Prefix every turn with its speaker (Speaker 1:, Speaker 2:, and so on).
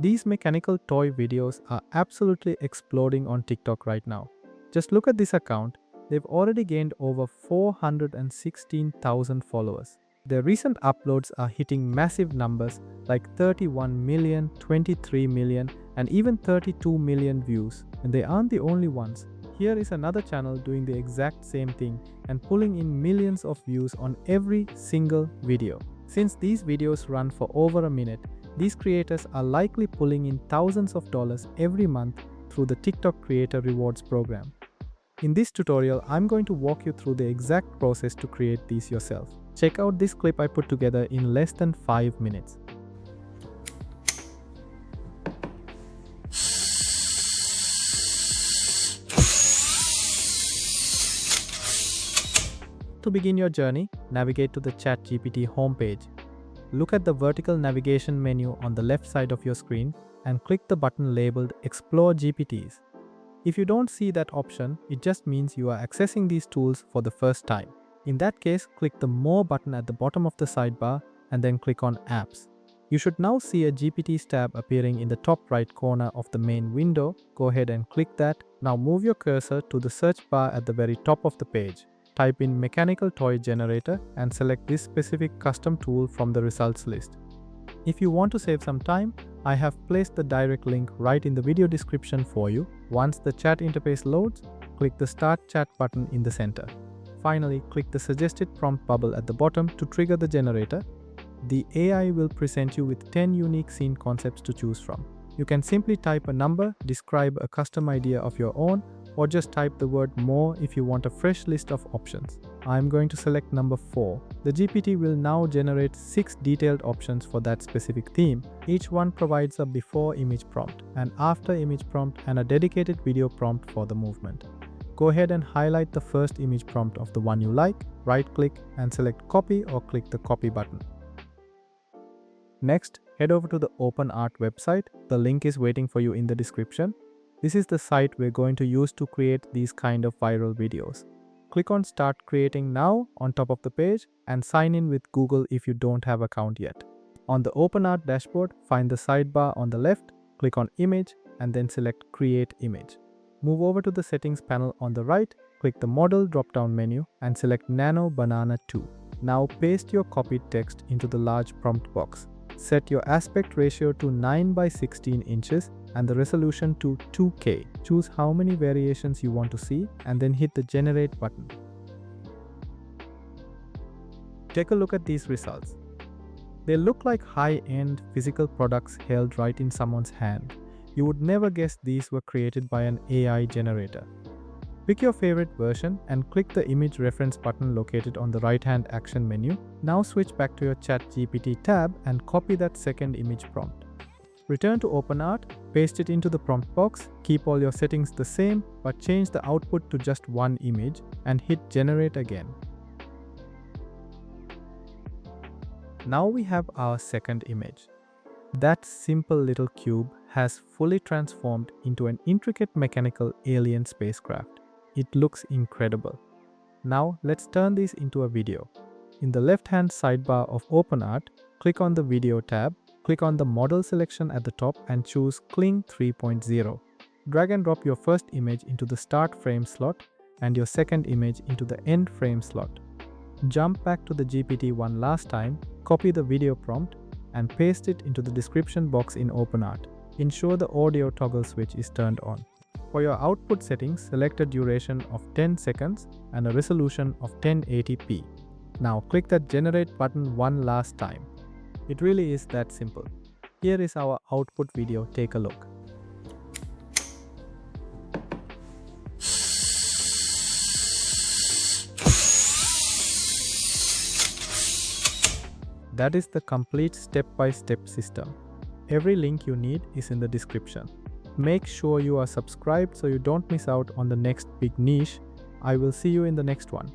Speaker 1: These mechanical toy videos are absolutely exploding on TikTok right now. Just look at this account, they've already gained over 416,000 followers. Their recent uploads are hitting massive numbers like 31 million, 23 million, and even 32 million views. And they aren't the only ones. Here is another channel doing the exact same thing and pulling in millions of views on every single video. Since these videos run for over a minute, these creators are likely pulling in thousands of dollars every month through the TikTok Creator Rewards program. In this tutorial, I'm going to walk you through the exact process to create these yourself. Check out this clip I put together in less than 5 minutes. To begin your journey, navigate to the ChatGPT homepage. Look at the vertical navigation menu on the left side of your screen and click the button labeled Explore GPTs. If you don't see that option, it just means you are accessing these tools for the first time. In that case, click the More button at the bottom of the sidebar and then click on Apps. You should now see a GPTs tab appearing in the top right corner of the main window. Go ahead and click that. Now move your cursor to the search bar at the very top of the page. Type in Mechanical Toy Generator and select this specific custom tool from the results list. If you want to save some time, I have placed the direct link right in the video description for you. Once the chat interface loads, click the Start Chat button in the center. Finally, click the suggested prompt bubble at the bottom to trigger the generator. The AI will present you with 10 unique scene concepts to choose from. You can simply type a number, describe a custom idea of your own, or just type the word more if you want a fresh list of options. I'm going to select number 4. The GPT will now generate 6 detailed options for that specific theme. Each one provides a before image prompt, an after image prompt, and a dedicated video prompt for the movement. Go ahead and highlight the first image prompt of the one you like, right-click and select copy or click the copy button. Next, head over to the OpenArt website. The link is waiting for you in the description. This is the site we're going to use to create these kind of viral videos. Click on Start Creating Now on top of the page and sign in with Google if you don't have an account yet. On the OpenArt dashboard, find the sidebar on the left, click on Image and then select Create Image. Move over to the Settings panel on the right, click the Model drop-down menu and select Nano Banana 2. Now paste your copied text into the large prompt box. Set your aspect ratio to 9 by 16 inches and the resolution to 2K. Choose how many variations you want to see and then hit the Generate button. Take a look at these results. They look like high-end physical products held right in someone's hand. You would never guess these were created by an AI generator. Pick your favorite version and click the image reference button located on the right-hand action menu. Now switch back to your ChatGPT tab and copy that second image prompt. Return to OpenArt, paste it into the prompt box, keep all your settings the same but change the output to just one image and hit Generate again. Now we have our second image. That simple little cube has fully transformed into an intricate mechanical alien spacecraft. It looks incredible. Now let's turn this into a video. In the left-hand sidebar of OpenArt, click on the Video tab, click on the Model selection at the top and choose Kling 3.0. Drag and drop your first image into the Start Frame slot and your second image into the End Frame slot. Jump back to the GPT one last time, copy the video prompt and paste it into the description box in OpenArt. Ensure the audio toggle switch is turned on. For your output settings, select a duration of 10 seconds and a resolution of 1080p. Now click that Generate button one last time. It really is that simple. Here is our output video. Take a look. That is the complete step-by-step system. Every link you need is in the description. Make sure you are subscribed so you don't miss out on the next big niche. I will see you in the next one.